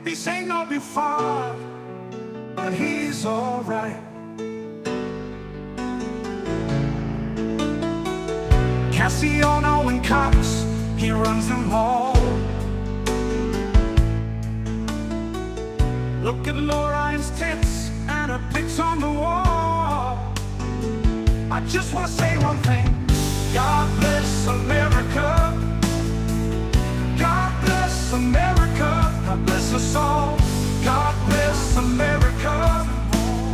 This ain't gonna be far, but he's alright. Cassiano and Cox, he runs them all. Look at Lorraine's tits and her pics on the wall. I just wanna say one thing: God bless America. God bless America. God bless us all. God bless America.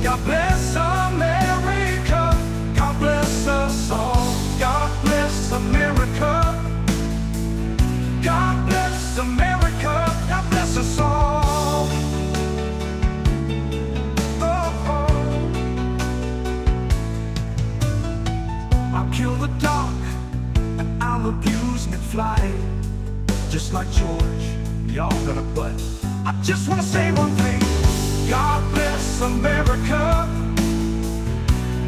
God bless America. God bless us all. God bless America. God bless America. God bless us all. I'll kill the dog and I'll abuse McFly, just like George, y'all gonna butt. I just wanna say one thing: God bless America.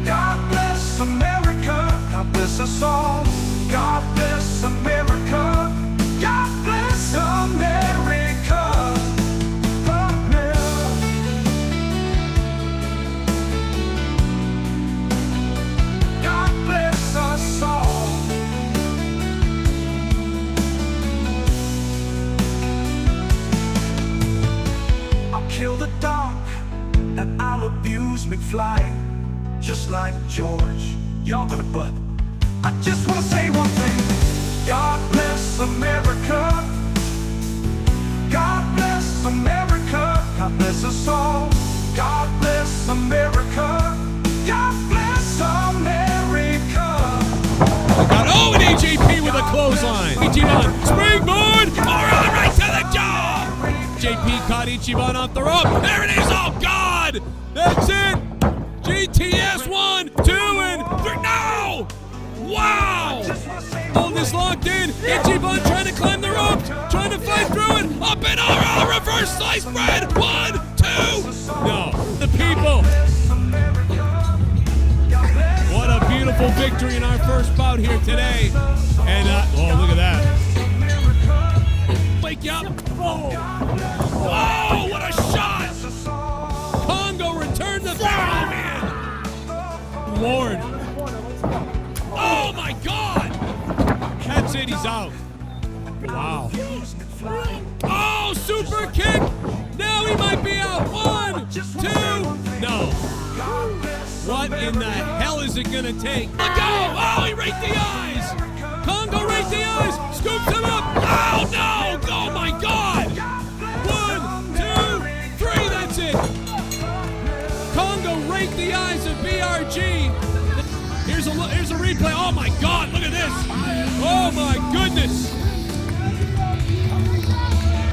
God bless America. God bless us all. God bless America. God bless America. God bless us all. I'll kill the dog and I'll abuse McFly, just like George, y'all gonna butt. I just wanna say one thing: God bless America. God bless America. God bless us all. God bless America. God bless America. Oh, and AJP with a clothesline. Ichiban, springboard, forearm right to the jaw. JP caught Ichiban off the rope. There it is. Oh, God. That's it. GTS 1, 2, and 3. No. Wow. Hold this locked in. Ichiban trying to climb the rope, trying to fight through it. Up and over. Reverse slice bread. 1, 2. No. The people. What a beautiful victory in our first bout here today. And, oh, look at that. Wake you up. Oh, what a shot. Congo returned the barrel, man. Lord. Oh, my God. That's it. He's out. Wow. Oh, super kick. Now he might be out. 1, 2. No. What in the hell is it gonna take? Let go! Oh, he raked the eyes! Congo raked the eyes! Scoops him up! Oh, no! Oh, my God! 1, 2, 3, that's it! Congo raked the eyes of BRG. Here's a replay. Oh, my God, look at this! Oh, my goodness!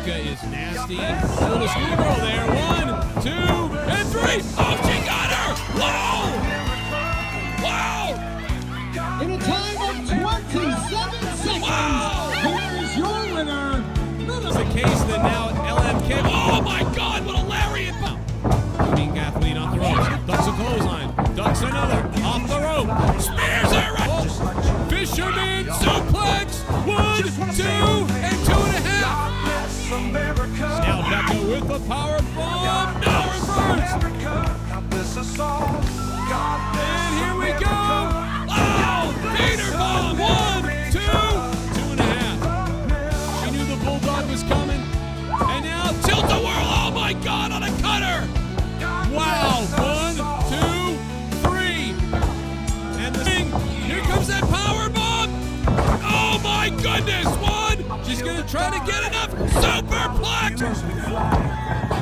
Is nasty. Little screwball there. 1, 2, and 3. Oh, she got her! Wow! Wow! In a time of 27 seconds, here is your winner. It's the case that now LMK. Oh my God! What a lariat! Leading athlete off the ropes. Ducks a clothesline. Ducks another. Off the rope. Spears her right. Oh. Fisherman suplex. 1, 2, and 2.5. Now Becca with the power bomb. No reverse. And here we go. Oh, Peter bomb. 1, 2, 2.5. She knew the Bulldog was coming. And now tilt the whirl. Oh my God, on a cutter. Wow. 1, 2, 3. And the thing. Here comes that power bomb. Oh my goodness. 1. She's gonna try to get enough. Superplex.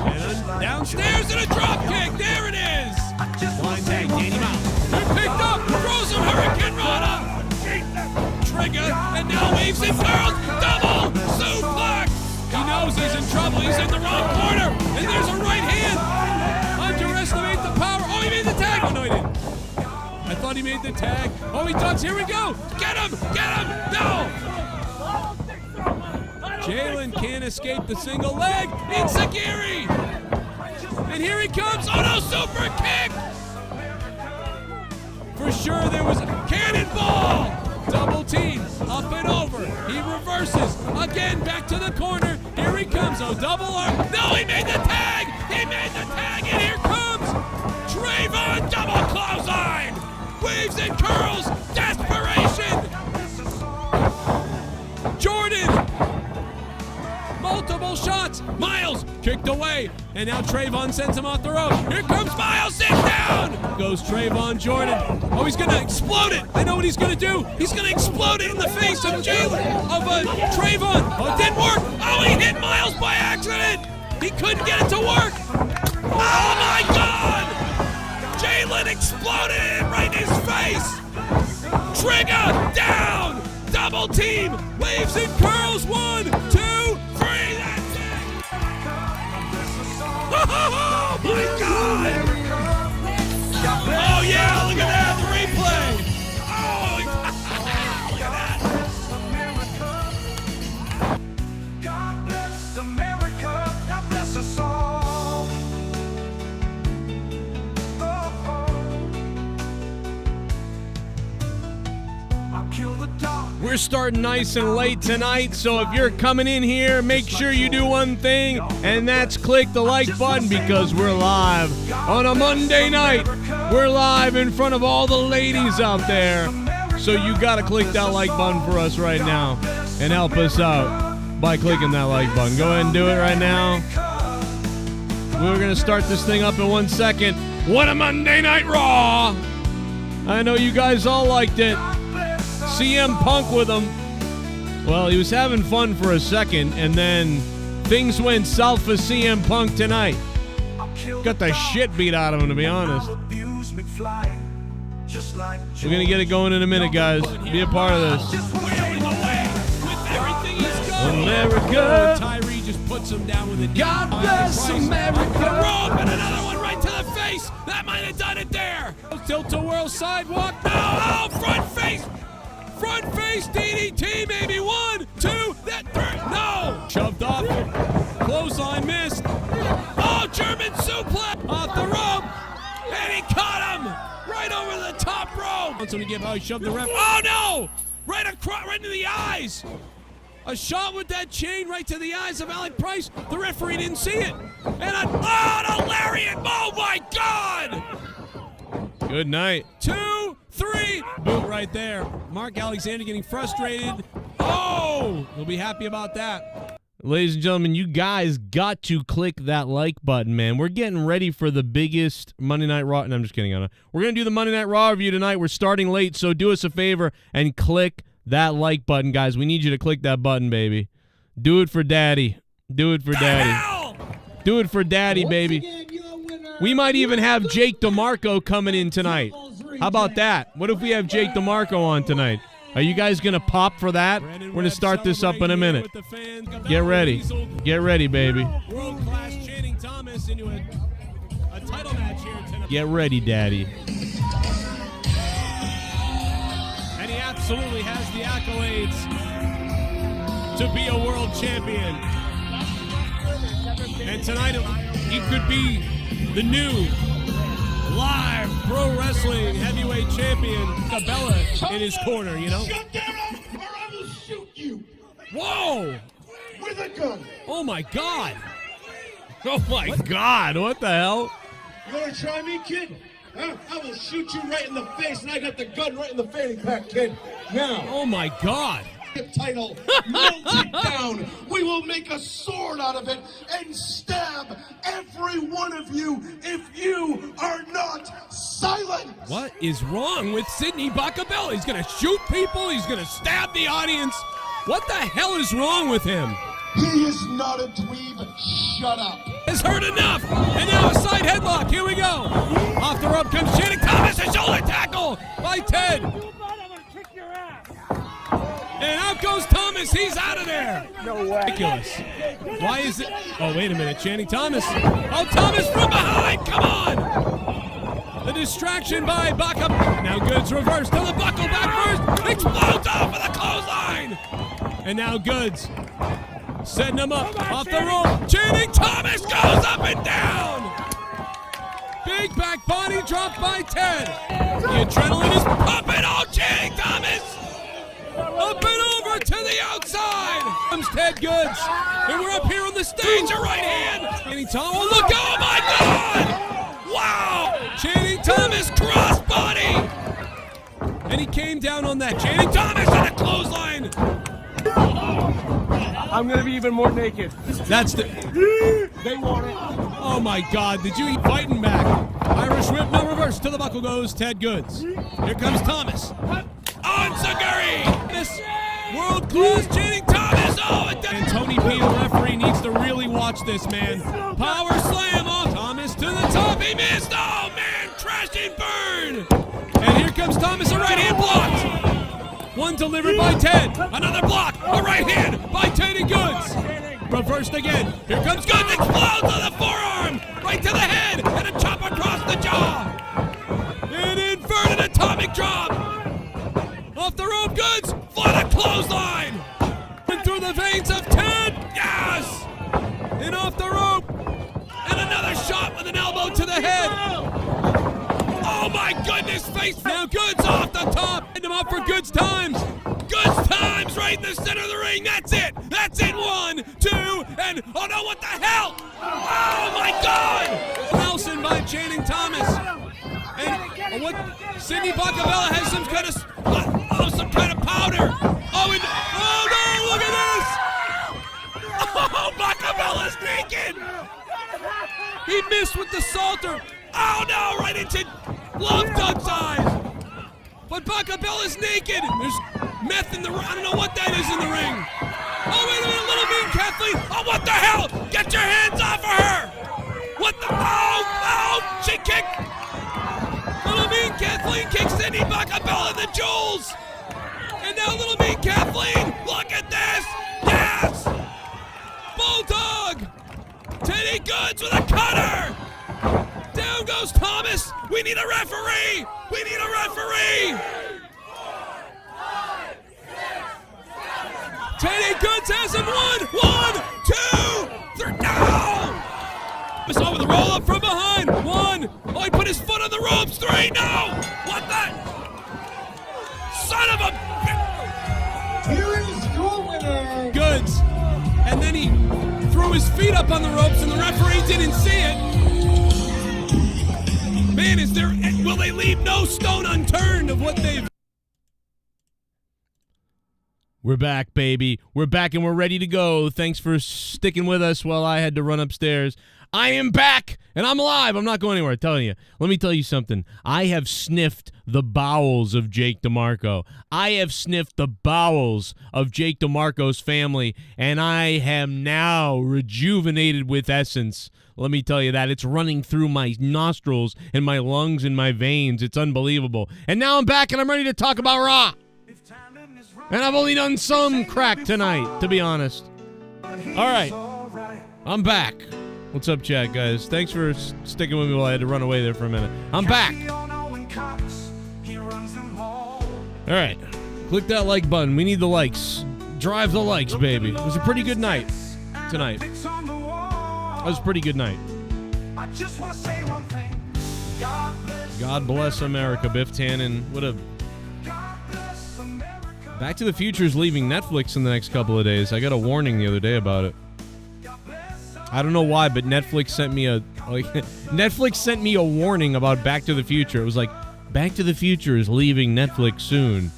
And downstairs in a drop kick. There it is. Blind tag, Danny Mount. They're picked up. Throws him Hurricane Rana. Trigger. And now waves and curls. Double suplex. He knows he's in trouble. He's in the wrong corner. And there's a right hand. Underestimate the power. Oh, he made the tag. Oh, no, he didn't. I thought he made the tag. Oh, he ducks. Here we go. Get him. Get him. No. Jalen can't escape the single leg. Inzagiri. And here he comes. Oh, no. Super kick. For sure there was a cannonball. Double team. Up and over. He reverses. Again, back to the corner. Here he comes. comes a double arm. No, he made the tag. He made the tag, and here comes Trayvon, double clothesline. Waves and curls, desperation. Jordan, multiple shots. Miles kicked away, and now Trayvon sends him off the rope. Here comes Miles, sits down. Goes Trayvon Jordan. Oh, he's gonna explode it. I know what he's gonna do. He's gonna explode it in the face of Trayvon. Oh, it didn't work. Oh, he hit Miles by accident. He couldn't get it to work. Oh my God! Jalen exploded it right in his face. Trigger down. Double team. Waves and curls. 1, 2, 3. That's it. Oh my God! Oh yeah, look at that, the replay. Oh, look at that. God bless America. God bless us all. I'll kill the dog. We're starting nice and late tonight, so if you're coming in here, make sure you do one thing, and that's click the like button, because we're live on a Monday night. We're live in front of all the ladies out there, so you gotta click that like button for us right now and help us out by clicking that like button. Go ahead and do it right now. We're gonna start this thing up in 1 second. What a Monday Night Raw! I know you guys all liked it. CM Punk with him. Well, he was having fun for a second, and then things went south for CM Punk tonight. Got the shit beat out of him, to be honest. We're going to get it going in a minute, guys. Be a part of this. America. Tyree just puts him down with it. God bless America. Rope and another one right to the face. That might have done it there. Tilt-a-whirl sidewalk. No, oh, front face. Front face DDT, maybe 1, 2, that 3. No. Shoved off. Clothesline missed. Oh, German suplex off the rope. And he caught him right over the top rope. Wants him to give out. He shoved the ref. Oh, no. Right across, right into the eyes. A shot with that chain right to the eyes of Alec Price. The referee didn't see it. And an lariat. Oh, my God. Good night. 2, 3. Boot right there. Mark Alexander getting frustrated. Oh. He'll be happy about that. Ladies and gentlemen, you guys got to click that like button, man. We're getting ready for the biggest Monday Night Raw. No, I'm just kidding, Anna. We're going to do the Monday Night Raw review tonight. We're starting late, so do us a favor and click that like button, guys. We need you to click that button, baby. Do it for Daddy. Do it for Daddy. Do it for Daddy, baby. We might even have Jake DeMarco coming in tonight. How about that? What if we have Jake DeMarco on tonight? Are you guys going to pop for that? We're going to start this up in a minute. Get ready. Get ready, baby. World-class Channing Thomas into a title match here tonight. Get ready, Daddy. And he absolutely has the accolades to be a world champion. And tonight he could be the new live pro wrestling heavyweight champion. Cabela in his corner, you know? Shut down or I will shoot you Whoa! with a gun. Oh, my God. Oh, my God. What the hell? You want to try me, kid? Huh? I will shoot you right in the face, and I got the gun right in the fanny pack, kid. Now. Oh, my God. Title, melt it down. We will make a sword out of it and stab every one of you if you are not silent. What is wrong with Sidney Bacabella? He's going to shoot people. He's going to stab the audience. What the hell is wrong with him? He is not a dweeb. Shut up. Has heard enough. And now a side headlock. Here we go. Off the rope comes Channing Thomas. A shoulder tackle by Ted. And out goes Thomas. He's out of there. No way. Ridiculous. Why is it? Oh, wait a minute. Channing Thomas. Oh, Thomas from behind. Come on. The distraction by Bacca. Now Goods reversed to the buckle back first. Explodes off of the clothesline. And now Goods setting him up off the rope. Channing Thomas goes up and down. Big back body drop by Ted. The adrenaline is pumping. Oh, Channing Thomas. Up and over over to the outside. Comes Ted Goods. And we're up here on the stage, a right hand. Channing Thomas, oh, look, oh my God! Wow! Channing Thomas crossbody. And he came down on that. Channing Thomas on a clothesline. I'm gonna be even more naked. That's the. They want it. Oh my God! Did you fighting back? Irish whip, no reverse. To the buckle goes Ted Goods. Here comes Thomas. On Saguri. This world class Channing Thomas. Oh, and Tony P, the referee, needs to really watch this, man. Power slam off Thomas to the top. He missed. Oh man, crash and burn. And here comes Thomas, a right hand blocked. One delivered by Ted. Another block. A right hand by Teddy Goods. Reversed again. Here comes Goods. Explodes on the forearm. Right to the head. And a chop across the jaw. An inverted atomic drop. Off the rope, Goods. Flat a clothesline. And through the veins of Ted. Yes. And off the rope. And another shot with an elbow to the head. Oh my goodness, face now. Goods off the top. End him up for Goods times. Goods times right in the center of the ring. That's it. That's it. 1, 2, and oh no, what the hell? Oh my God! Nelson by Channing Thomas. And what? Sidney Bacabella has some kind of some kind of powder. Oh, and oh no, look at this! Oh, Bacabella's naked. He missed with the salter. Oh no, right into Love Duck's eyes. But Bacabella's naked. There's meth in the ring. I don't know what that is in the ring. Oh, wait a minute, Little Mean Kathleen. Oh, what the hell? Get your hands off of her. What the? Oh, she kicked. Little Mean Kathleen kicks Sidney Bacabella in the jewels. And now Little Mean Kathleen. Look at this. Yes. Bulldog. Teddy Goods with a cutter. Down goes Thomas. We need a referee. We need a referee. Teddy Goods has him. 1, 2, 3. No! Saw with a roll up from behind. 1. Oh, he put his foot on the ropes. 3. No! What the? Son of a. Here is your winner. Goods. And then he threw his feet up on the ropes, and the referee didn't see it. Man, will they leave no stone unturned of what they've... We're back, baby. We're back and we're ready to go. Thanks for sticking with us while I had to run upstairs. I am back, and I'm alive. I'm not going anywhere, I'm telling you. Let me tell you something. I have sniffed the bowels of Jake DeMarco. I have sniffed the bowels of Jake DeMarco's family, and I am now rejuvenated with essence. Let me tell you that. It's running through my nostrils and my lungs and my veins. It's unbelievable. And now I'm back, and I'm ready to talk about Raw. And I've only done some crack tonight, to be honest. All right. I'm back. What's up, chat, guys? Thanks for sticking with me while I had to run away there for a minute. I'm back. All right. Click that like button. We need the likes. Drive the likes, baby. It was a pretty good night tonight. It was a pretty good night. God bless America. Biff Tannen. What a... Back to the Future is leaving Netflix in the next couple of days. I got a warning the other day about it. I don't know why, but Netflix sent me a warning about Back to the Future. It was like, Back to the Future is leaving Netflix soon.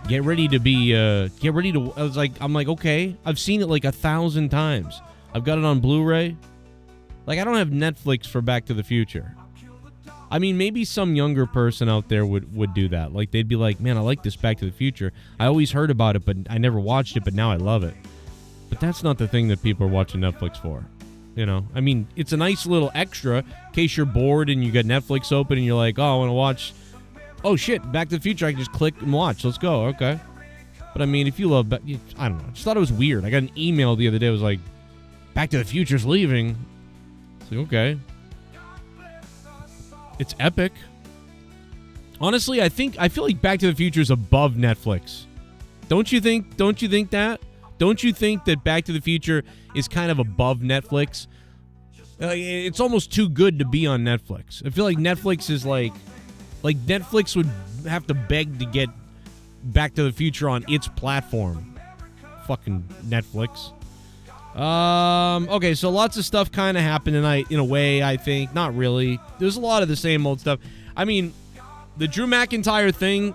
Get ready to I'm like, okay. I've seen it like 1,000 times. I've got it on Blu-ray. Like, I don't have Netflix for Back to the Future. I mean, maybe some younger person out there would do that. Like, they'd be like, man, I like this Back to the Future. I always heard about it, but I never watched it, but now I love it. But that's not the thing that people are watching Netflix for. You know? I mean, it's a nice little extra in case you're bored and you got Netflix open and you're like, oh, I want to watch... Oh, shit, Back to the Future. I can just click and watch. Let's go. Okay. But, I mean, if you love... I don't know. I just thought it was weird. I got an email the other day. It was like, Back to the Future's leaving. It's like, okay. It's epic. Honestly, I feel like Back to the Future is above Netflix. Don't you think that? Don't you think that Back to the Future is kind of above Netflix? It's almost too good to be on Netflix. I feel like Netflix is like Netflix would have to beg to get Back to the Future on its platform. fucking Netflix. Okay, so lots of stuff kind of happened tonight in a way, I think. Not really. There's a lot of the same old stuff. I mean, the Drew McIntyre thing,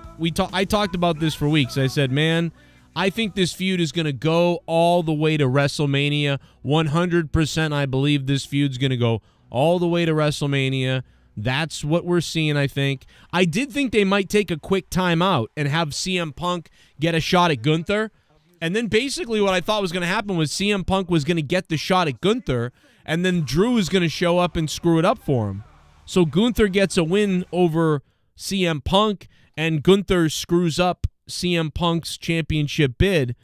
I talked about this for weeks. I said, man, I think this feud is going to go all the way to WrestleMania. 100% I believe this feud's going to go all the way to WrestleMania. That's what we're seeing, I think. I did think they might take a quick timeout and have CM Punk get a shot at Gunther. And then basically what I thought was going to happen was CM Punk was going to get the shot at Gunther, and then Drew was going to show up and screw it up for him. So Gunther gets a win over CM Punk, and Gunther screws up CM Punk's championship bid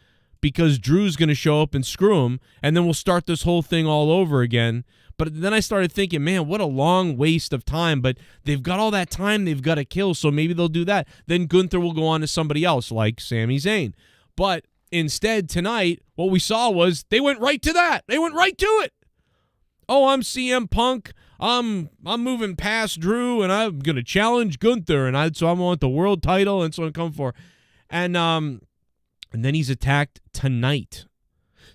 because Drew's going to show up and screw him, and then we'll start this whole thing all over again. But then I started thinking, man, what a long waste of time. But they've got all that time they've got to kill, so maybe they'll do that. Then Gunther will go on to somebody else, like Sami Zayn. But instead, tonight, what we saw was they went right to that. They went right to it. Oh, I'm CM Punk. I'm moving past Drew, and I'm going to challenge Gunther, and so I want the world title, and so I'm coming for. And then he's attacked tonight.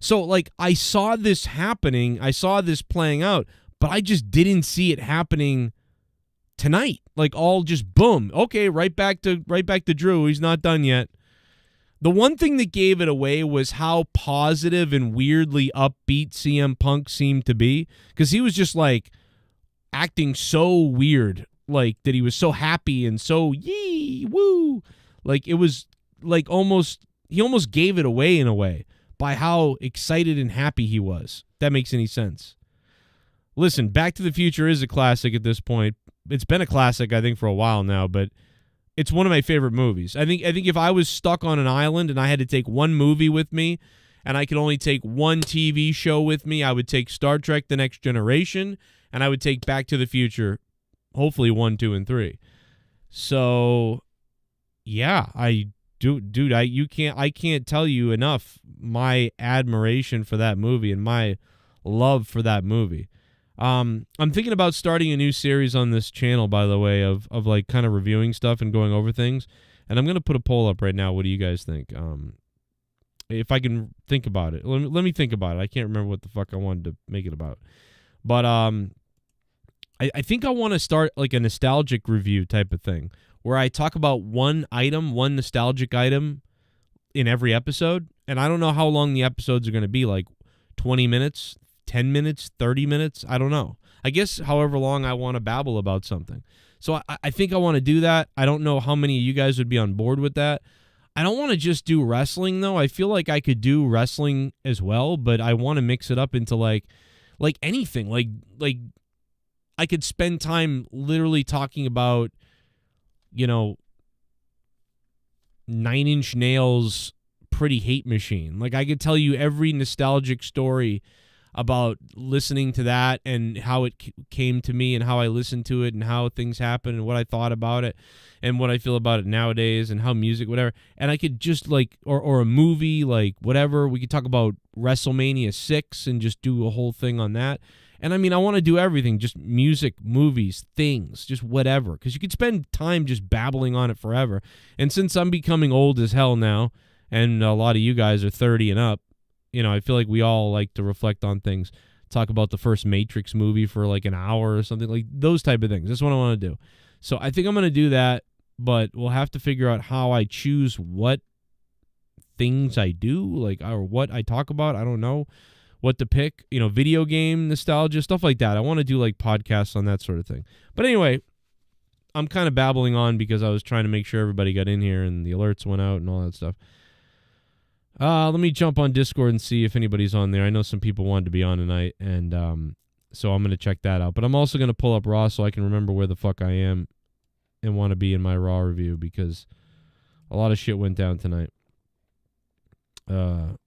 So, like, I saw this happening. I saw this playing out, but I just didn't see it happening tonight. Like, all just boom. Okay, right back to Drew. He's not done yet. The one thing that gave it away was how positive and weirdly upbeat CM Punk seemed to be, because he was just, like, acting so weird, like, that he was so happy and so, yee, woo. Like, it was, like, he almost gave it away in a way by how excited and happy he was. If that makes any sense. Listen, Back to the Future is a classic at this point. It's been a classic, I think, for a while now, but it's one of my favorite movies. I think if I was stuck on an island and I had to take one movie with me and I could only take one TV show with me, I would take Star Trek: The Next Generation, and I would take Back to the Future, hopefully 1, 2, and 3. So, yeah, I can't tell you enough my admiration for that movie and my love for that movie. I'm thinking about starting a new series on this channel, by the way, of like kind of reviewing stuff and going over things. And I'm going to put a poll up right now. What do you guys think? If I can think about it. Let me think about it. I can't remember what the fuck I wanted to make it about. But I think I want to start like a nostalgic review type of thing where I talk about one nostalgic item in every episode. And I don't know how long the episodes are going to be, like 20 minutes, 10 minutes, 30 minutes. I don't know. I guess however long I want to babble about something. So I think I want to do that. I don't know how many of you guys would be on board with that. I don't want to just do wrestling, though. I feel like I could do wrestling as well, but I want to mix it up into like anything. Like I could spend time literally talking about, 9 Inch Nails' Pretty Hate Machine. Like, I could tell you every nostalgic story about listening to that and how it came to me and how I listened to it and how things happened and what I thought about it and what I feel about it nowadays and how music, whatever. And I could just like, or a movie, like whatever. We could talk about WrestleMania 6 and just do a whole thing on that. And I mean, I want to do everything, just music, movies, things, just whatever. Because you could spend time just babbling on it forever. And since I'm becoming old as hell now, and a lot of you guys are 30 and up, I feel like we all like to reflect on things, talk about the first Matrix movie for like an hour or something, like those type of things. That's what I want to do. So I think I'm going to do that, but we'll have to figure out how I choose what things I do, like, or what I talk about. I don't know what to pick, video game nostalgia, stuff like that. I want to do like podcasts on that sort of thing. But anyway, I'm kind of babbling on because I was trying to make sure everybody got in here and the alerts went out and all that stuff. Let me jump on Discord and see if anybody's on there. I know some people wanted to be on tonight, and so I'm going to check that out. But I'm also going to pull up Raw so I can remember where the fuck I am and want to be in my Raw review because a lot of shit went down tonight. But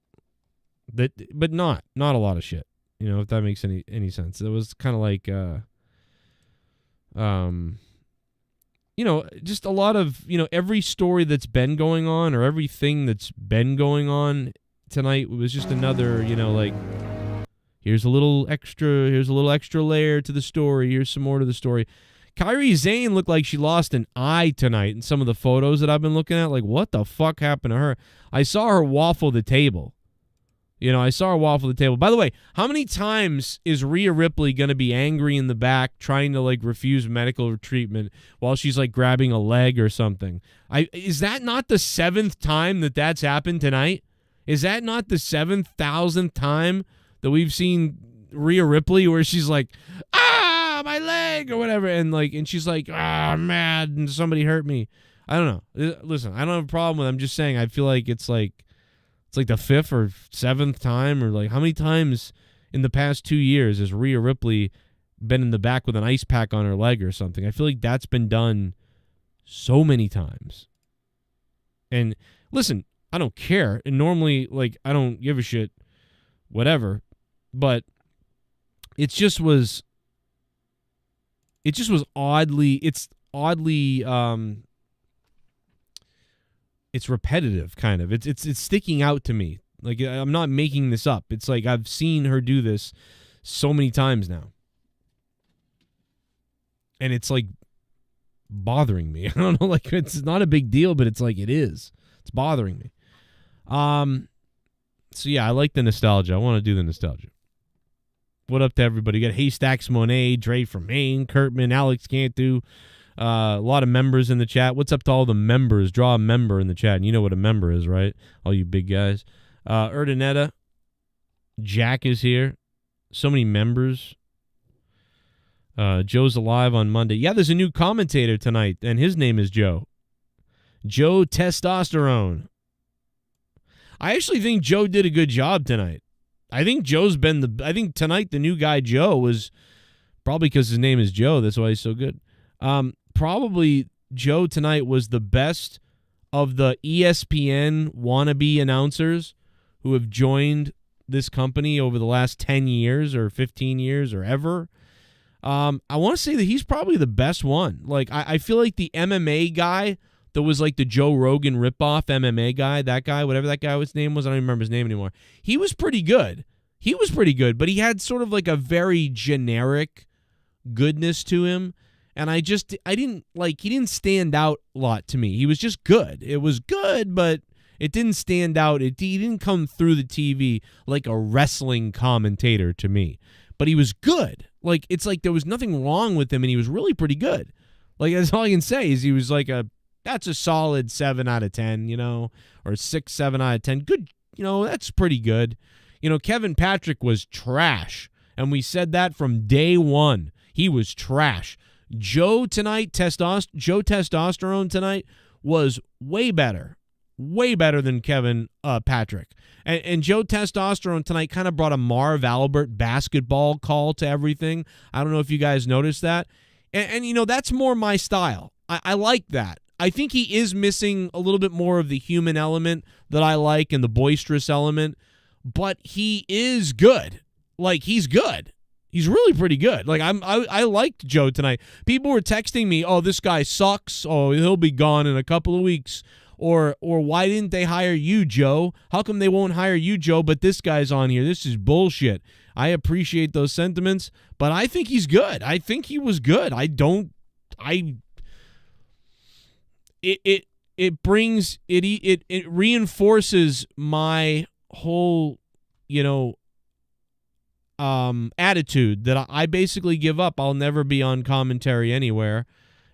not a lot of shit, if that makes any sense. It was kind of like, just a lot of, every story that's been going on or everything that's been going on tonight was just another, like, here's a little extra layer to the story. Here's some more to the story. Kairi Sane looked like she lost an eye tonight in some of the photos that I've been looking at. Like, what the fuck happened to her? I saw her waffle the table. You know, I saw her waffle the table. By the way, how many times is Rhea Ripley going to be angry in the back trying to, like, refuse medical treatment while she's, like, grabbing a leg or something? Is that not the 7th time that that's happened tonight? Is that not the 7,000th time that we've seen Rhea Ripley where she's like, my leg or whatever, and she's like, I'm mad and somebody hurt me. I don't know. Listen, I don't have a problem with it. I'm just saying I feel like it's like the 5th or 7th time, or like how many times in the past 2 years has Rhea Ripley been in the back with an ice pack on her leg or something? I feel like that's been done so many times. And listen, I don't care. And normally, like, I don't give a shit, whatever. But it just was oddly, it's repetitive, kind of. It's sticking out to me. Like, I'm not making this up. It's like I've seen her do this so many times now. And it's like bothering me. I don't know, like, it's not a big deal, but it's like it is. It's bothering me. So yeah, I like the nostalgia. I want to do the nostalgia. What up to everybody? You got Haystacks Monet, Dre from Maine, Kurtman, Alex Cantu. A lot of members in the chat. What's up to all the members? Draw a member in the chat. And you know what a member is, right? All you big guys. Erdanetta. Jack is here. So many members. Joe's alive on Monday. Yeah, there's a new commentator tonight, and his name is Joe. Joe Testosterone. I actually think Joe did a good job tonight. I think tonight the new guy, Joe, was probably because his name is Joe. That's why he's so good. Probably Joe tonight was the best of the ESPN wannabe announcers who have joined this company over the last 10 years or 15 years or ever. I want to say that he's probably the best one. Like, I feel like the MMA guy that was like the Joe Rogan ripoff MMA guy, that guy, whatever that guy's name was, I don't even remember his name anymore. He was pretty good. But he had sort of like a very generic goodness to him. And he didn't stand out a lot to me. He was just good. It was good, but it didn't stand out. He didn't come through the TV like a wrestling commentator to me. But he was good. Like, it's like there was nothing wrong with him, and he was really pretty good. Like, that's all I can say is he was like that's a solid 7 out of 10, you know, or 6, 7 out of 10. Good, you know, that's pretty good. You know, Kevin Patrick was trash, and we said that from day one. He was trash. Joe Testosterone tonight was way better than Kevin Patrick. And Joe Testosterone tonight kind of brought a Marv Albert basketball call to everything. I don't know if you guys noticed that. And you know, that's more my style. I like that. I think he is missing a little bit more of the human element that I like and the boisterous element, but he is good. Like, he's good. He's really pretty good. Like, I liked Joe tonight. People were texting me, "Oh, this guy sucks. Oh, he'll be gone in a couple of weeks." Or why didn't they hire you, Joe? How come they won't hire you, Joe, but this guy's on here? This is bullshit. I appreciate those sentiments, but I think he's good. I think he was good. It reinforces my whole, you know, attitude that I basically give up. I'll never be on commentary anywhere,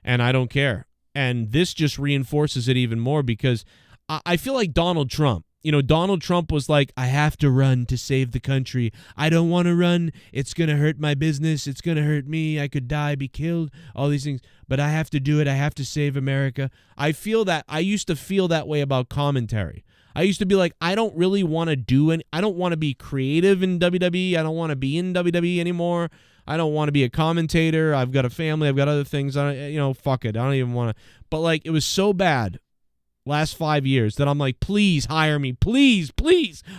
and I don't care. And this just reinforces it even more because I feel like Donald Trump. You know, Donald Trump was like, I have to run to save the country. I don't want to run. It's going to hurt my business. It's going to hurt me. I could die, be killed, all these things. But I have to do it. I have to save America. I used to feel that way about commentary. I used to be like, I don't really want to I don't want to be creative in WWE. I don't want to be in WWE anymore. I don't want to be a commentator. I've got a family. I've got other things. Fuck it. I don't even want to. But, like, it was so bad last 5 years that I'm like, please hire me. Please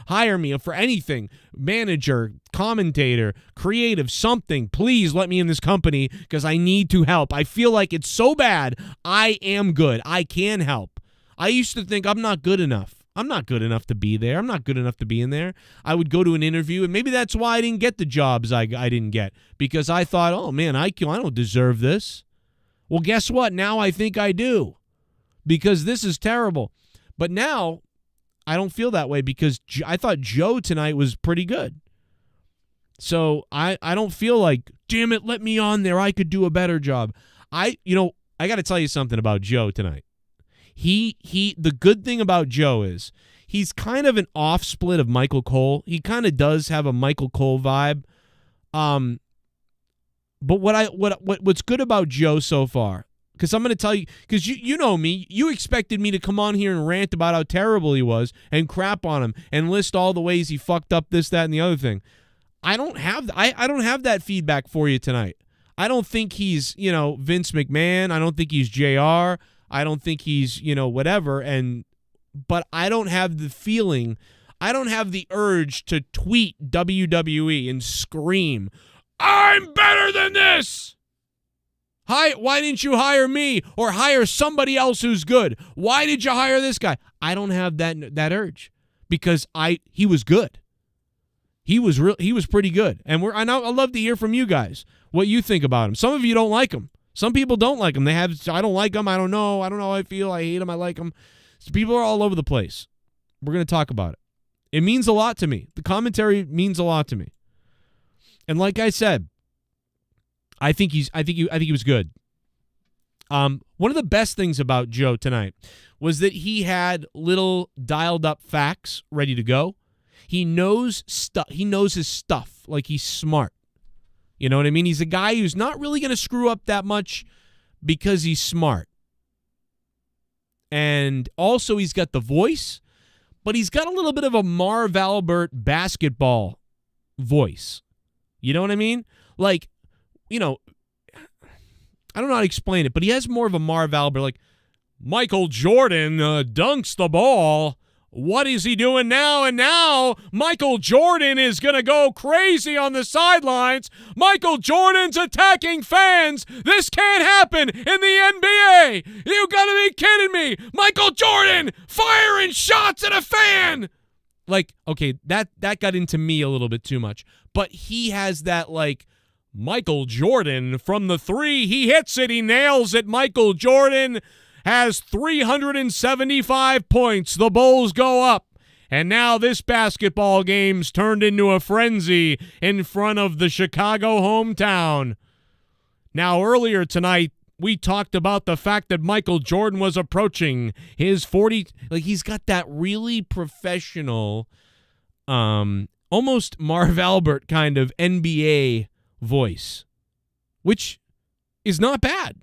hire me for anything. Manager, commentator, creative, something. Please let me in this company because I need to help. I feel like it's so bad. I am good. I can help. I used to think I'm not good enough. I'm not good enough to be there. I'm not good enough to be in there. I would go to an interview, and maybe that's why I didn't get the jobs I didn't get, because I thought, oh, man, I don't deserve this. Well, guess what? Now I think I do, because this is terrible. But now I don't feel that way because I thought Joe tonight was pretty good. So I don't feel like, damn it, let me on there. I could do a better job. I got to tell you something about Joe tonight. The good thing about Joe is he's kind of an off split of Michael Cole. He kind of does have a Michael Cole vibe. But what's good about Joe so far, because I'm going to tell you, because you know me, you expected me to come on here and rant about how terrible he was and crap on him and list all the ways he fucked up this, that, and the other thing. I don't have that feedback for you tonight. I don't think he's, Vince McMahon. I don't think he's JR. I don't think he's, whatever. But I don't have the feeling, I don't have the urge to tweet WWE and scream, I'm better than this. Why didn't you hire me or hire somebody else who's good? Why did you hire this guy? I don't have that urge because he was good. He was pretty good. And I'd love to hear from you guys what you think about him. Some of you don't like him. Some people don't like him. I don't like him. I don't know how I feel. I hate him. I like him. So people are all over the place. We're going to talk about it. It means a lot to me. The commentary means a lot to me. And like I said, I think he was good. One of the best things about Joe tonight was that he had little dialed up facts ready to go. He knows stuff. He knows his stuff. Like, he's smart. You know what I mean? He's a guy who's not really going to screw up that much because he's smart. And also he's got the voice, but he's got a little bit of a Marv Albert basketball voice. You know what I mean? Like, I don't know how to explain it, but he has more of a Marv Albert, like, Michael Jordan dunks the ball. What is he doing now? And now Michael Jordan is going to go crazy on the sidelines. Michael Jordan's attacking fans. This can't happen in the NBA. You got to be kidding me. Michael Jordan firing shots at a fan. Like, okay, that got into me a little bit too much. But he has that, like, Michael Jordan from the three. He hits it. He nails it. Michael Jordan has 375 points. The Bulls go up. And now this basketball game's turned into a frenzy in front of the Chicago hometown. Now, earlier tonight, we talked about the fact that Michael Jordan was approaching his 40. Like, he's got that really professional, almost Marv Albert kind of NBA voice, which is not bad.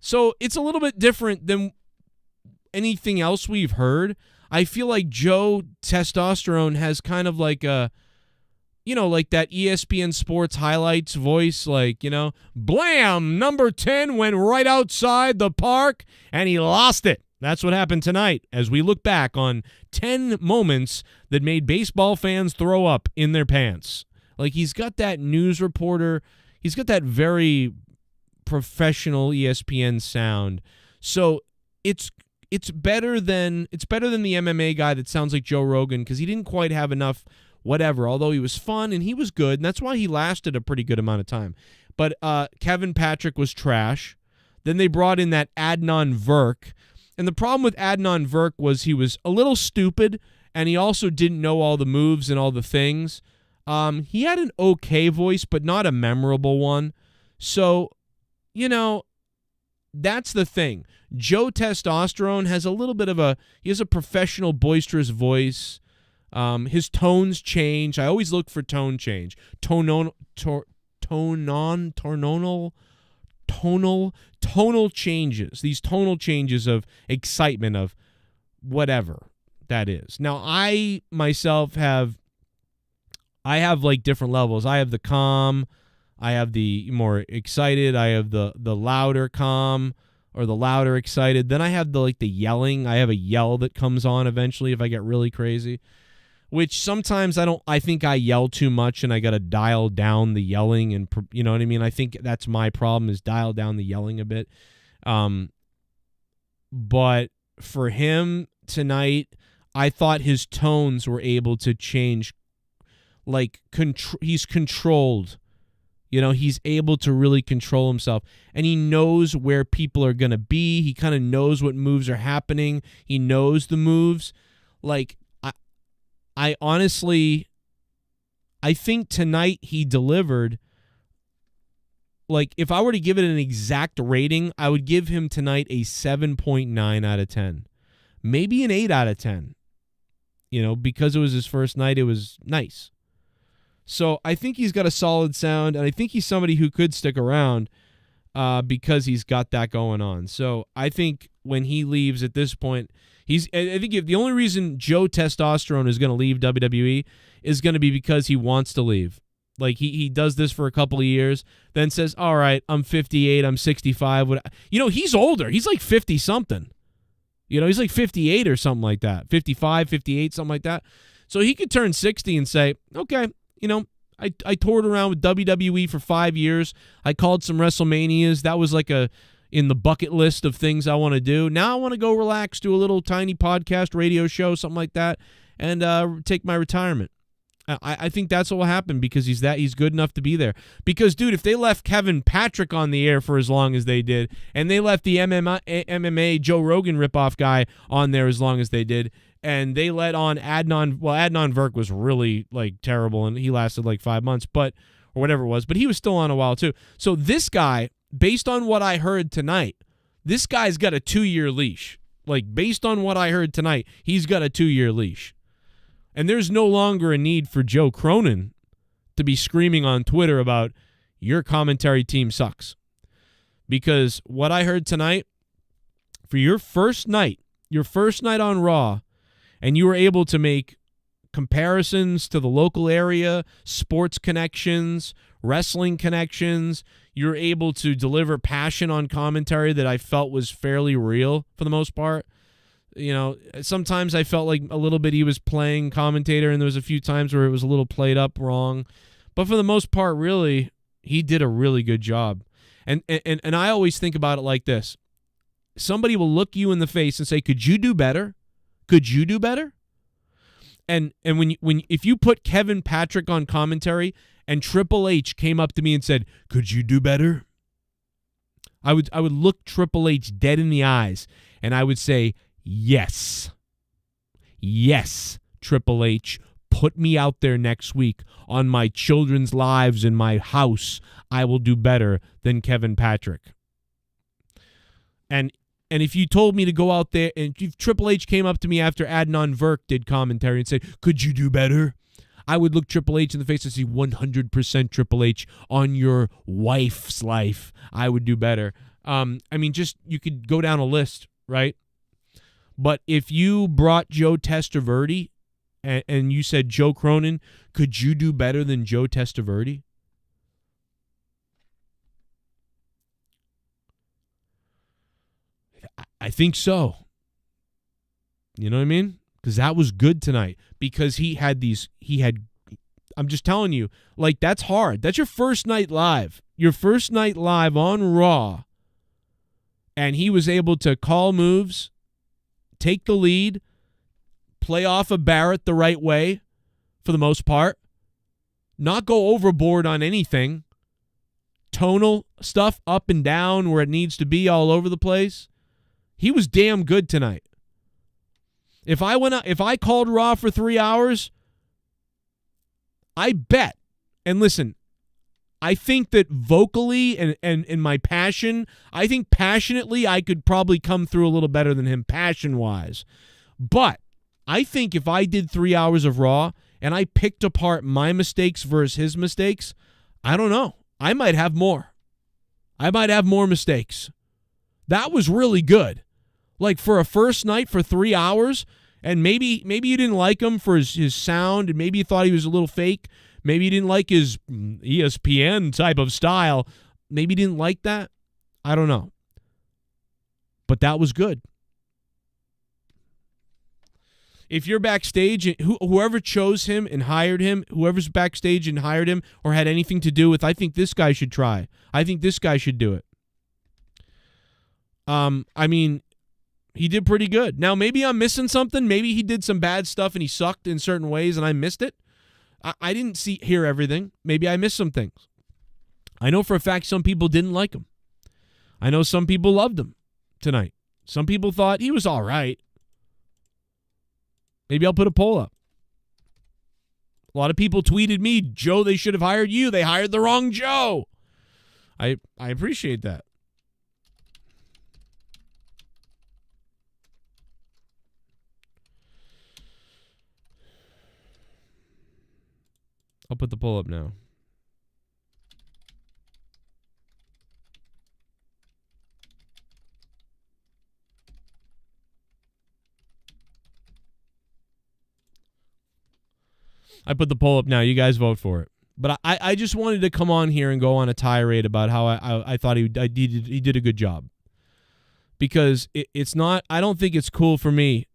So it's a little bit different than anything else we've heard. I feel like Joe Testosterone has kind of like a, like that ESPN Sports highlights voice, like, blam, number 10 went right outside the park and he lost it. That's what happened tonight as we look back on 10 moments that made baseball fans throw up in their pants. Like, he's got that news reporter, he's got that very professional ESPN sound. So it's better than the MMA guy that sounds like Joe Rogan, because he didn't quite have enough whatever, although he was fun and he was good, and that's why he lasted a pretty good amount of time. But Kevin Patrick was trash. Then they brought in that Adnan Virk, and the problem with Adnan Virk was he was a little stupid, and he also didn't know all the moves and all the things. He had an okay voice, but not a memorable one. So, that's the thing. Joe Testosterone has a little bit of he has a professional, boisterous voice. His tones change. I always look for tone change. Tonal changes. These tonal changes of excitement, of whatever that is. Now, I myself have like different levels. I have the calm. I have the more excited. I have the louder calm, or the louder excited. Then I have the yelling. I have a yell that comes on eventually if I get really crazy, which sometimes I think I yell too much and I got to dial down the yelling, and you know what I mean? I think that's my problem, is dial down the yelling a bit. But for him tonight, I thought his tones were able to change. Like, he's controlled. He's able to really control himself, and he knows where people are going to be. He kind of knows what moves are happening. He knows the moves. Like, I honestly, I think tonight he delivered. Like, if I were to give it an exact rating, I would give him tonight a 7.9 out of 10. Maybe an 8 out of 10. You know, because it was his first night, it was nice. So I think he's got a solid sound, and I think he's somebody who could stick around because he's got that going on. So I think when he leaves at this point, I think the only reason Joe Testosterone is going to leave WWE is going to be because he wants to leave. Like, he does this for a couple of years, then says, all right, I'm 58, I'm 65. You know, he's older. He's like 50-something. You know, he's like 58 or something like that. 55, 58, something like that. So he could turn 60 and say, okay, you know, I toured around with WWE for 5 years. I called some WrestleManias. That was like in the bucket list of things I want to do. Now I want to go relax, do a little tiny podcast, radio show, something like that, and take my retirement. I think that's what will happen because he's good enough to be there. Because, dude, if they left Kevin Patrick on the air for as long as they did, and they left the MMA Joe Rogan ripoff guy on there as long as they did, and they let on Adnan Virk was really, like, terrible, and he lasted like 5 months, or whatever it was, but he was still on a while too. So this guy, based on what I heard tonight, this guy's got a 2-year leash. Like, based on what I heard tonight, he's got a 2-year leash. And there's no longer a need for Joe Cronin to be screaming on Twitter about your commentary team sucks. Because what I heard tonight, for your first night on Raw, and you were able to make comparisons to the local area, sports connections, wrestling connections, you're able to deliver passion on commentary that I felt was fairly real for the most part. You know, sometimes I felt like a little bit he was playing commentator, and there was a few times where it was a little played up wrong. But for the most part, really, he did a really good job. And I always think about it like this. Somebody will look you in the face and say, could you do better? Could you do better? And if you put Kevin Patrick on commentary and Triple H came up to me and said, could you do better? I would look Triple H dead in the eyes, and I would say, yes. Yes, Triple H, put me out there next week on my children's lives in my house. I will do better than Kevin Patrick. And if you told me to go out there, and if Triple H came up to me after Adnan Virk did commentary and said, could you do better? I would look Triple H in the face and say, 100% Triple H on your wife's life. I would do better. I mean, just you could go down a list, right? But if you brought Joe Testaverde and you said, Joe Cronin, could you do better than Joe Testaverde? I think so. You know what I mean? Because that was good tonight. Because I'm just telling you, like, that's hard. That's your first night live. Your first night live on Raw. And he was able to call moves, take the lead, play off of Barrett the right way for the most part, not go overboard on anything, tonal stuff up and down where it needs to be all over the place. He was damn good tonight. If I called Raw for 3 hours, I bet, and listen, I think that vocally and in my passion, I think passionately I could probably come through a little better than him passion-wise. But I think if I did 3 hours of Raw and I picked apart my mistakes versus his mistakes, I don't know. I might have more. I might have more mistakes. That was really good. Like, for a first night for 3 hours, and maybe you didn't like him for his sound, and maybe you thought he was a little fake. Maybe you didn't like his ESPN type of style. Maybe you didn't like that. I don't know. But that was good. If you're backstage, whoever chose him and hired him, whoever's backstage and hired him or had anything to do with, I think this guy should try. I think this guy should do it. I mean, he did pretty good. Now, maybe I'm missing something. Maybe he did some bad stuff and he sucked in certain ways and I missed it. I didn't hear everything. Maybe I missed some things. I know for a fact some people didn't like him. I know some people loved him tonight. Some people thought he was all right. Maybe I'll put a poll up. A lot of people tweeted me, Joe, they should have hired you. They hired the wrong Joe. I appreciate that. I'll put the poll up now. I put the poll up now. You guys vote for it. But I just wanted to come on here and go on a tirade about how I thought he did a good job. Because it's not, I don't think it's cool for me.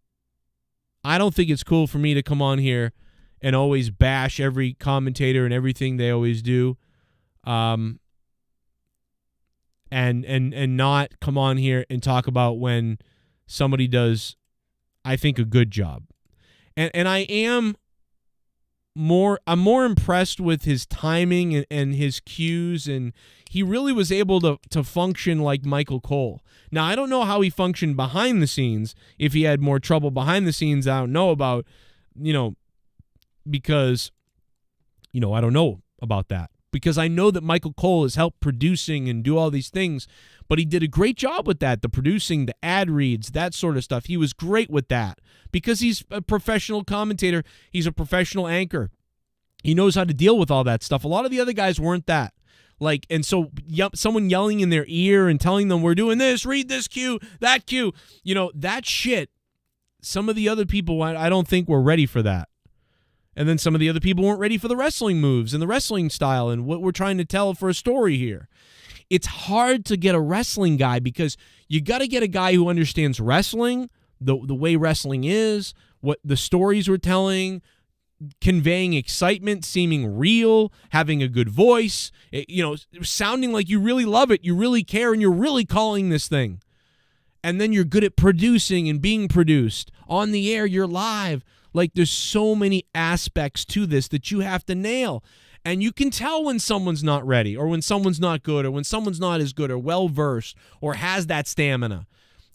I don't think it's cool for me to come on here and always bash every commentator and everything they always do. And not come on here and talk about when somebody does, I think, a good job. And I'm more impressed with his timing and his cues, and he really was able to function like Michael Cole. Now, I don't know how he functioned behind the scenes. If he had more trouble behind the scenes, I don't know about, because, I don't know about that. Because I know that Michael Cole has helped producing and do all these things, but he did a great job with that, the producing, the ad reads, that sort of stuff. He was great with that because he's a professional commentator. He's a professional anchor. He knows how to deal with all that stuff. A lot of the other guys weren't that. And so someone yelling in their ear and telling them, we're doing this, read this cue, that cue, that shit, some of the other people, I don't think were ready for that. And then some of the other people weren't ready for the wrestling moves and the wrestling style and what we're trying to tell for a story here. It's hard to get a wrestling guy because you got to get a guy who understands wrestling, the way wrestling is, what the stories we're telling, conveying excitement, seeming real, having a good voice, sounding like you really love it, you really care, and you're really calling this thing. And then you're good at producing and being produced. On the air, you're live. Like, there's so many aspects to this that you have to nail. And you can tell when someone's not ready or when someone's not good or when someone's not as good or well-versed or has that stamina.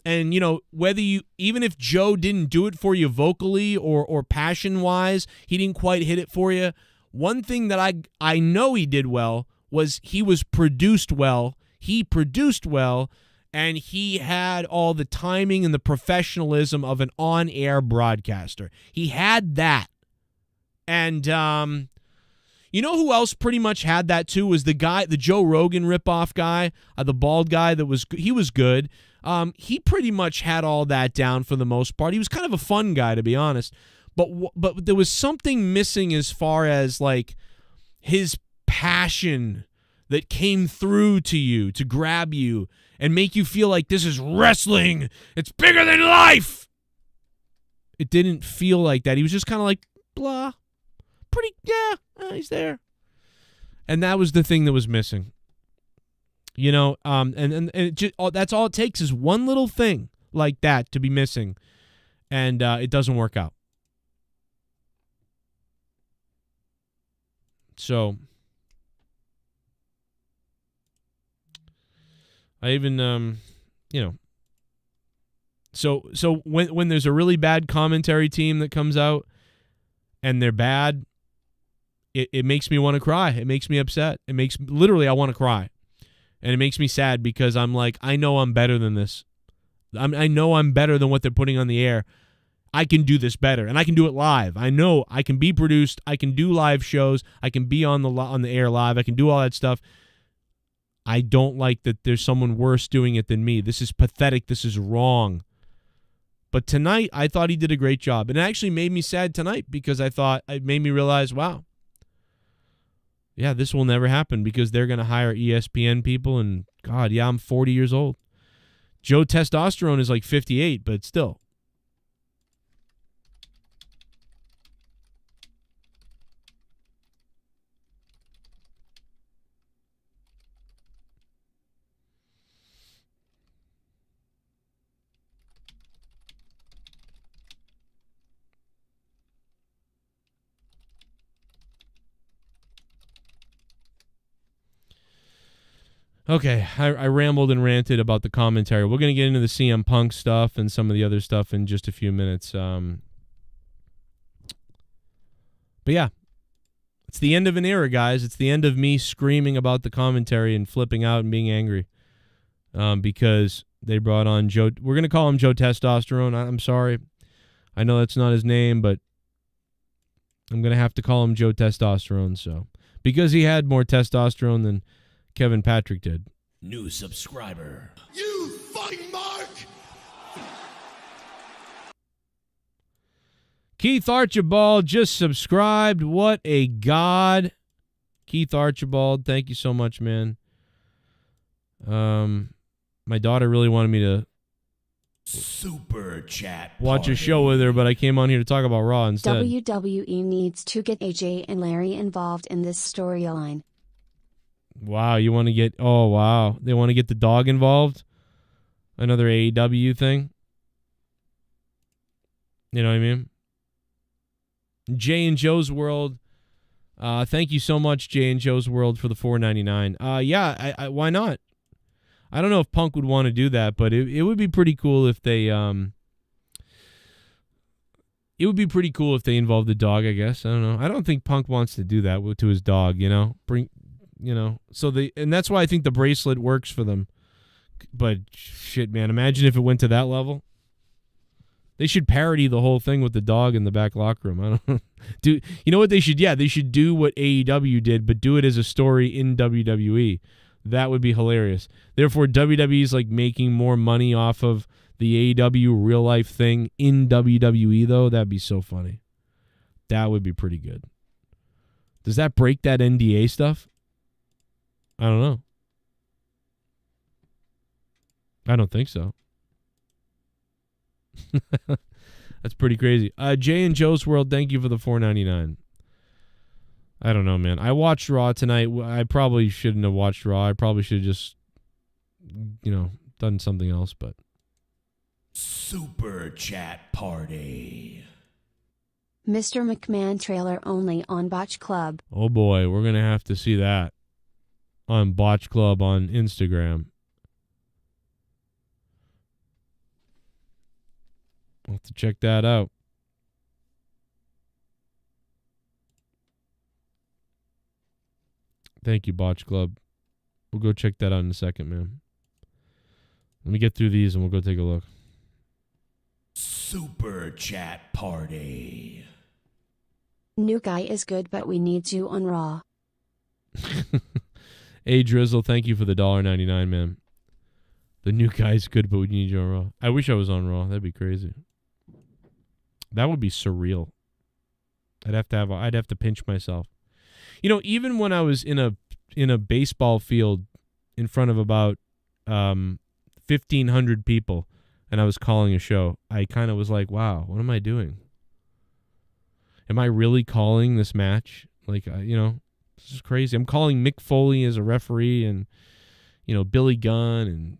And, whether even if Joe didn't do it for you vocally or passion-wise, he didn't quite hit it for you, one thing that I know he did well was he was produced well. He produced well. And he had all the timing and the professionalism of an on-air broadcaster. He had that. And you know who else pretty much had that too was the Joe Rogan ripoff guy, the bald guy he was good. He pretty much had all that down for the most part. He was kind of a fun guy, to be honest. But there was something missing as far as like his passion that came through to you to grab you and make you feel like this is wrestling. It's bigger than life. It didn't feel like that. He was just kind of like, blah. He's there. And that was the thing that was missing. And it just, that's all it takes is one little thing like that to be missing. And it doesn't work out. So I even, so when there's a really bad commentary team that comes out and they're bad, it makes me want to cry. It makes me upset. Literally, I want to cry. And it makes me sad because I'm like, I know I'm better than this. I know I'm better than what they're putting on the air. I can do this better, and I can do it live. I know I can be produced. I can do live shows. I can be on the air live. I can do all that stuff. I don't like that there's someone worse doing it than me. This is pathetic. This is wrong. But tonight, I thought he did a great job. And it actually made me sad tonight because it made me realize, wow, yeah, this will never happen because they're going to hire ESPN people. And God, yeah, I'm 40 years old. Joe Testosterone is like 58, but still. Okay, I rambled and ranted about the commentary. We're going to get into the CM Punk stuff and some of the other stuff in just a few minutes. But yeah, it's the end of an era, guys. It's the end of me screaming about the commentary and flipping out and being angry because they brought on Joe. We're going to call him Joe Testosterone. I'm sorry. I know that's not his name, but I'm going to have to call him Joe Testosterone. So because he had more testosterone than Kevin Patrick did. New subscriber. You fucking mark! Keith Archibald just subscribed. What a god. Keith Archibald, thank you so much, man. My daughter really wanted me to Super chat. watch a show with her, but I came on here to talk about Raw instead. WWE needs to get AJ and Larry involved in this storyline. Wow, you want to get... Oh, wow. They want to get the dog involved? Another AEW thing? You know what I mean? Jay and Joe's World. Thank you so much, Jay and Joe's World, for the $4.99. Yeah, I why not? I don't know if Punk would want to do that, but it would be pretty cool if they it would be pretty cool if they involved the dog, I guess. I don't know. I don't think Punk wants to do that to his dog, you know? So and that's why I think the bracelet works for them. But shit, man, imagine if it went to that level. They should parody the whole thing with the dog in the back locker room. I don't know. You know what they should? Yeah, they should do what AEW did, but do it as a story in WWE. That would be hilarious. Therefore, WWE's like making more money off of the AEW real life thing in WWE, though. That'd be so funny. That would be pretty good. Does that break that NDA stuff? I don't know. I don't think so. That's pretty crazy. Jay and Joe's World, thank you for the $4.99. I don't know, man. I watched Raw tonight. I probably shouldn't have watched Raw. I probably should have just, done something else, but. Super chat party. Mr. McMahon trailer only on Botch Club. Oh boy, we're going to have to see that on Botch Club on Instagram. I'll have to check that out. Thank you, Botch Club. We'll go check that out in a second, man. Let me get through these and we'll go take a look. Super chat party. New guy is good, but we need you on Raw. Hey, Drizzle, thank you for the $1.99, man. The new guy's good, but we need you on Raw. I wish I was on Raw. That'd be crazy. That would be surreal. I'd have to pinch myself. Even when I was in a baseball field in front of about 1,500 people and I was calling a show, I kind of was like, wow, what am I doing? Am I really calling this match? Like, this is crazy. I'm calling Mick Foley as a referee and, Billy Gunn and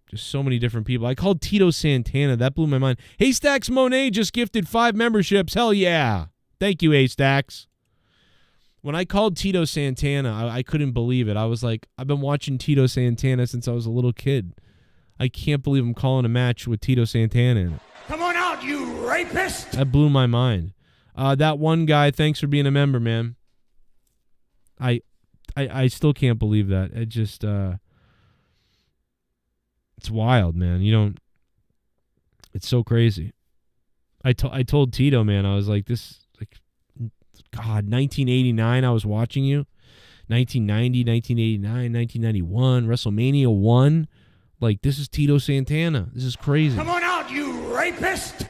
just so many different people. I called Tito Santana. That blew my mind. Haystacks Monet just gifted 5 memberships. Hell yeah. Thank you, Haystacks. When I called Tito Santana, I couldn't believe it. I was like, I've been watching Tito Santana since I was a little kid. I can't believe I'm calling a match with Tito Santana in it. Come on out, you rapist! That blew my mind. That one guy, thanks for being a member, man. I still can't believe that. It just, it's wild, man. It's so crazy. I told Tito, man, I was like, God, 1989, I was watching you. 1990, 1989, 1991, WrestleMania 1. Like, this is Tito Santana. This is crazy. Come on out, you rapist!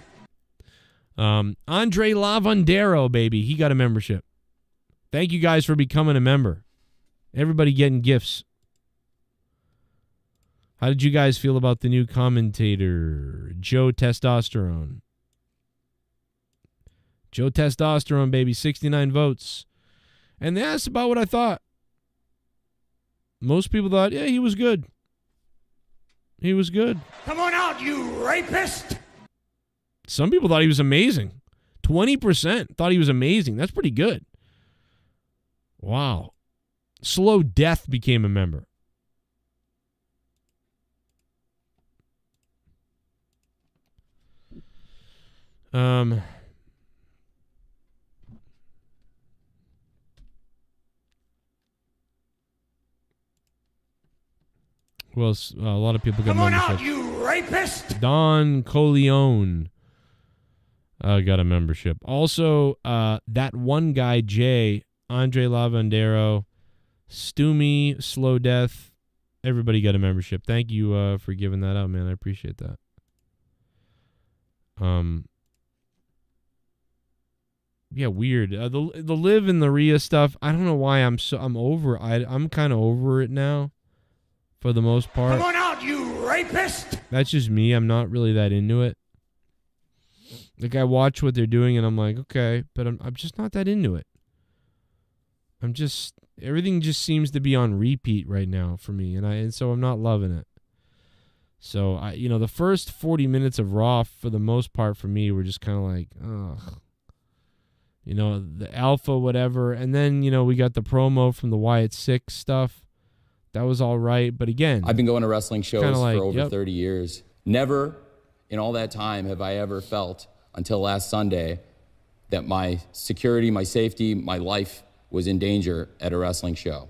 Andre Lavandero, baby. He got a membership. Thank you guys for becoming a member. Everybody getting gifts. How did you guys feel about the new commentator, Joe Testosterone? Joe Testosterone, baby, 69 votes. And that's about what I thought. Most people thought, yeah, he was good. He was good. Come on out, you rapist! Some people thought he was amazing. 20% thought he was amazing. That's pretty good. Wow. Slow Death became a member. Who else? A lot of people got Come on membership. out, you rapist! Don Coleone got a membership. Also, that one guy, Jay, Andre Lavandero, Stumi, Slow Death, everybody got a membership. Thank you for giving that out, man. I appreciate that. Yeah, weird. The Liv and the Rhea stuff, I don't know why I'm over. I'm kind of over it now, for the most part. Come on out, you rapist! That's just me. I'm not really that into it. Like, I watch what they're doing and I'm like, okay, but I'm just not that into it. Everything just seems to be on repeat right now for me, and so I'm not loving it. So the first 40 minutes of Raw, for the most part, for me, were just kind of like, ugh. The alpha, whatever, and then we got the promo from the Wyatt Six stuff. That was all right, but again, I've been going to wrestling shows like, for over yep. 30 years. Never in all that time have I ever felt, until last Sunday, that my security, my safety, my life was in danger at a wrestling show.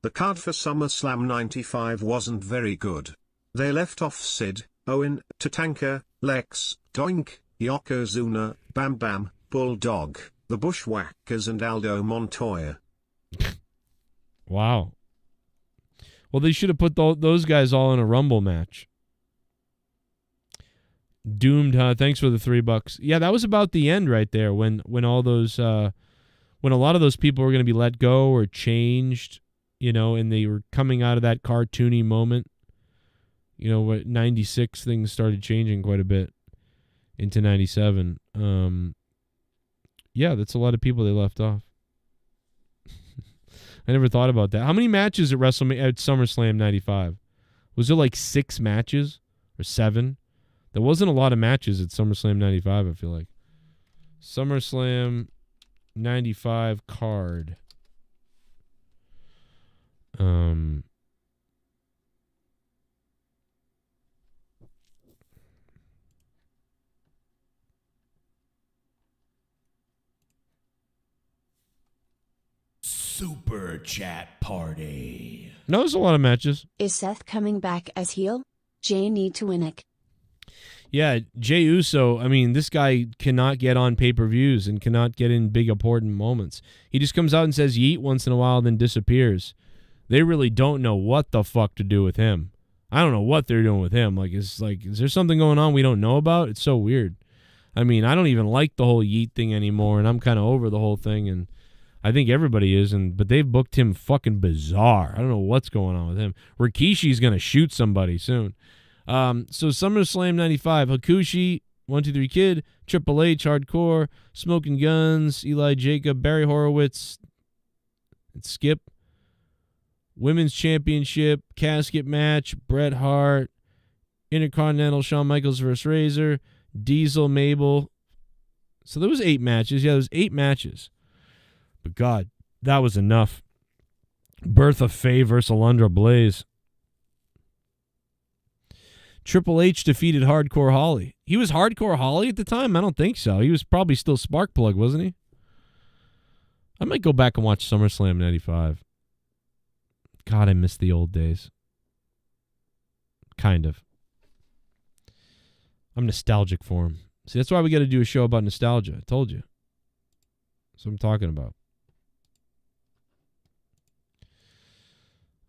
The card for SummerSlam 95 wasn't very good. They left off Sid, Owen, Tatanka, Lex, Doink, Yokozuna, Bam Bam, Bulldog, the Bushwhackers, and Aldo Montoya. Wow. Well, they should have put those guys all in a Rumble match. Doomed, huh? Thanks for the $3. Yeah, that was about the end right there when all those when a lot of those people were going to be let go or changed, and they were coming out of that cartoony moment. What 96 things started changing quite a bit into 97. Yeah, that's a lot of people they left off. I never thought about that. How many matches at SummerSlam 95? Was there like 6 matches or 7? There wasn't a lot of matches at SummerSlam 95, I feel like. SummerSlam 95 card. Super chat party. No, there's a lot of matches. Is Seth coming back as heel? Jay need to win it. Yeah, Jey Uso, this guy cannot get on pay-per-views and cannot get in big important moments. He just comes out and says yeet once in a while, then disappears. They really don't know what the fuck to do with him. I don't know what they're doing with him. Is there something going on we don't know about? It's so weird. I don't even like the whole yeet thing anymore, and I'm kind of over the whole thing, and I think everybody is, but they've booked him fucking bizarre. I don't know what's going on with him. Rikishi's going to shoot somebody soon. So SummerSlam 95, Hakushi, 1-2-3 Kid, Triple H, Hardcore, Smoking Guns, Eli Jacob, Barry Horowitz, and Skip. Women's Championship, Casket Match, Bret Hart, Intercontinental, Shawn Michaels vs. Razor, Diesel, Mabel. So there was 8 matches. Yeah, there was 8 matches. But God, that was enough. Bertha Faye versus Alundra Blaze. Triple H defeated Hardcore Holly. He was Hardcore Holly at the time? I don't think so. He was probably still Sparkplug, wasn't he? I might go back and watch SummerSlam 95. God, I miss the old days. Kind of. I'm nostalgic for him. See, that's why we got to do a show about nostalgia. I told you. That's what I'm talking about.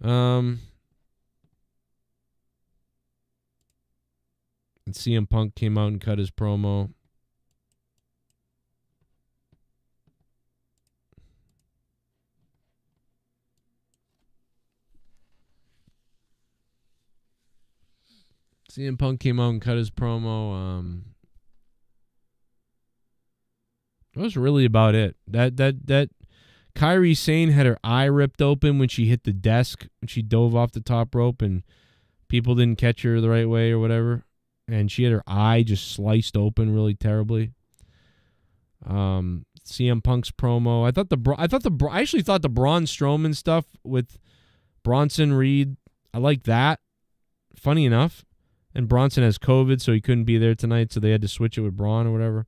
And CM Punk came out and cut his promo. CM Punk came out and cut his promo. That was really about it. That Kairi Sane had her eye ripped open when she hit the desk, when she dove off the top rope and people didn't catch her the right way or whatever. And she had her eye just sliced open really terribly. CM Punk's promo. I actually thought the Braun Strowman stuff with Bronson Reed, I like that. Funny enough. And Bronson has COVID, so he couldn't be there tonight, so they had to switch it with Braun or whatever.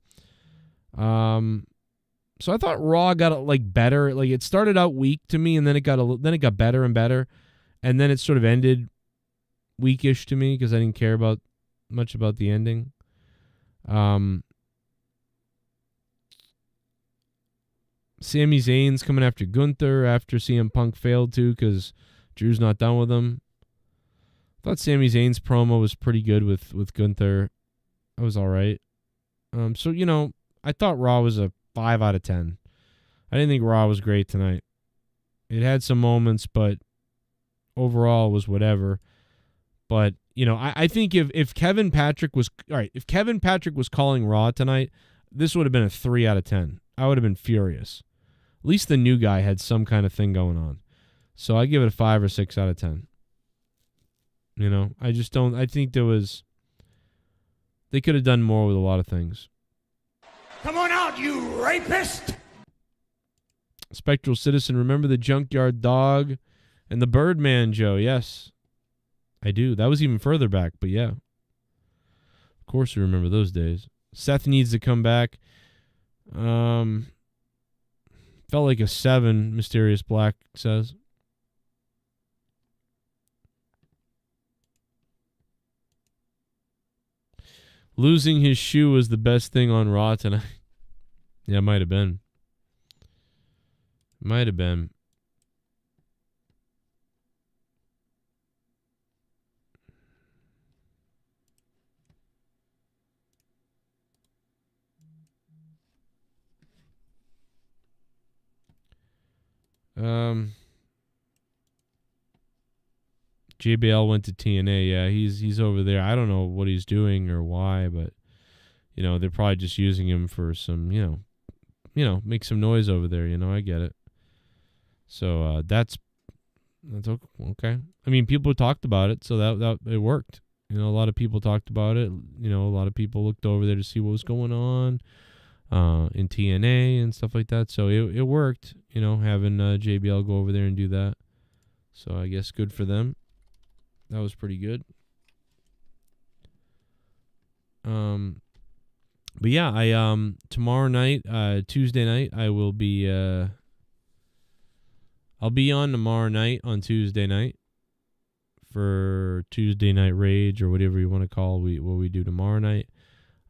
So I thought Raw got better. It started out weak to me, and then it got better and better, and then it sort of ended weakish to me because I didn't care much about the ending. Sami Zayn's coming after Gunther after CM Punk failed to because Drew's not done with him. I thought Sami Zayn's promo was pretty good with Gunther. That was all right. So, I thought Raw was a 5 out of 10. I didn't think Raw was great tonight. It had some moments, but overall was whatever. But, I think if Kevin Patrick was calling Raw tonight, this would have been a 3 out of 10. I would have been furious. At least the new guy had some kind of thing going on. So I give it a 5 or 6 out of 10. I just don't. I think they could have done more with a lot of things. Come on out, you rapist! Spectral Citizen, remember the Junkyard Dog and the Birdman, Joe? Yes, I do. That was even further back, but yeah. Of course we remember those days. Seth needs to come back. Felt like a 7, Mysterious Black says. Losing his shoe was the best thing on Raw tonight. Yeah, might have been. Might have been. JBL went to TNA. Yeah, he's over there. I don't know what he's doing or why, but they're probably just using him for some, make some noise over there. I get it. So that's okay. I mean, people talked about it, so that it worked. A lot of people talked about it. A lot of people looked over there to see what was going on in TNA and stuff like that. So it worked. Having JBL go over there and do that. So I guess good for them. That was pretty good. But yeah, I tomorrow night, Tuesday night, I will be I'll be on tomorrow night on Tuesday night for Tuesday Night Rage or whatever you want to call what we do tomorrow night.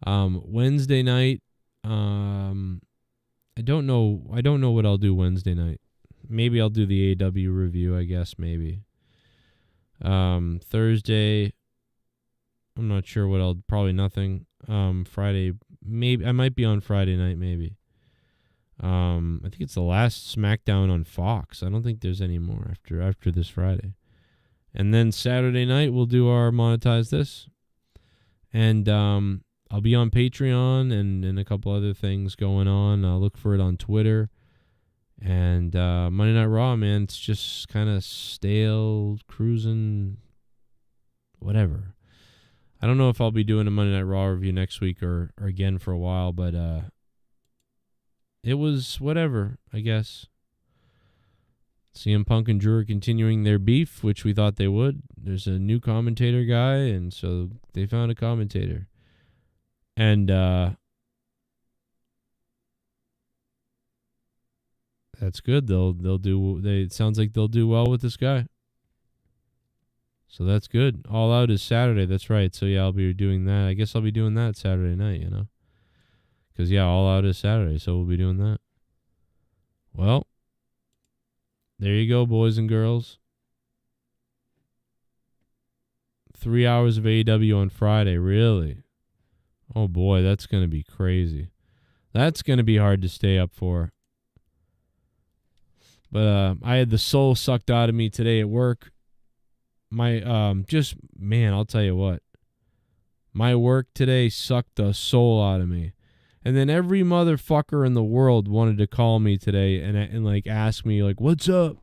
Wednesday night, I don't know what I'll do Wednesday night. Maybe I'll do the AW review, I guess, maybe. Thursday, I'm not sure what probably nothing. Friday, maybe I might be on Friday night, maybe. I think it's the last SmackDown on Fox. I don't think there's any more after this Friday. And then Saturday night we'll do our Monetize This. And I'll be on Patreon and a couple other things going on. I'll look for it on Twitter. And Monday Night Raw, man, it's just kind of stale, cruising, whatever. I don't know if I'll be doing a Monday Night Raw review next week or again for a while, but it was whatever, I guess. CM Punk and Drew are continuing their beef, which we thought they would. There's a new commentator guy, and so they found a commentator. And that's good. It sounds like they'll do well with this guy. So that's good. All Out is Saturday. That's right. So yeah, I'll be doing that. I guess I'll be doing that Saturday night, Because yeah, All Out is Saturday, so we'll be doing that. Well, there you go, boys and girls. 3 hours of AEW on Friday, really? Oh boy, that's going to be crazy. That's going to be hard to stay up for. But I had the soul sucked out of me today at work. I'll tell you what. My work today sucked the soul out of me. And then every motherfucker in the world wanted to call me today and like ask me like, what's up?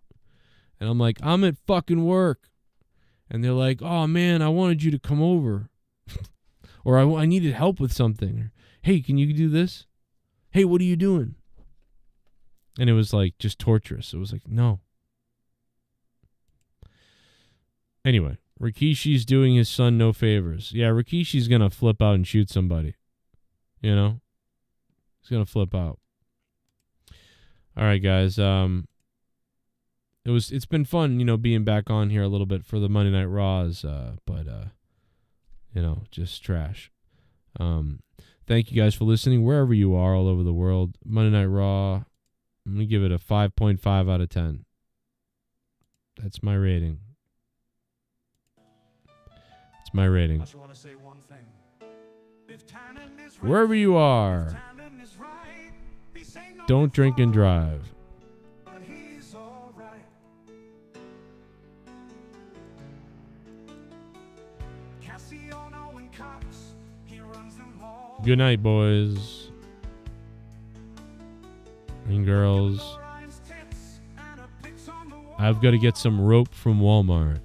And I'm like, I'm at fucking work. And they're like, oh man, I wanted you to come over. Or I needed help with something. Or, hey, can you do this? Hey, what are you doing? And it was like just torturous. It was like, no. Anyway, Rikishi's doing his son no favors. Yeah, Rikishi's going to flip out and shoot somebody. He's going to flip out. All right, guys. it's been fun, being back on here a little bit for the Monday Night Raws, but just trash. Thank you guys for listening wherever you are all over the world. Monday Night Raw, I'm going to give it a 5.5 out of 10. That's my rating. It's my rating. I just want to say one thing. If tannin is Wherever you are, tannin is right, this ain't no don't drink and drive. but he's all right. Cassiano and Cox, he runs them all. Good night, boys and girls. Orion's tits and a pics on the wall. I've got to get some rope from Walmart.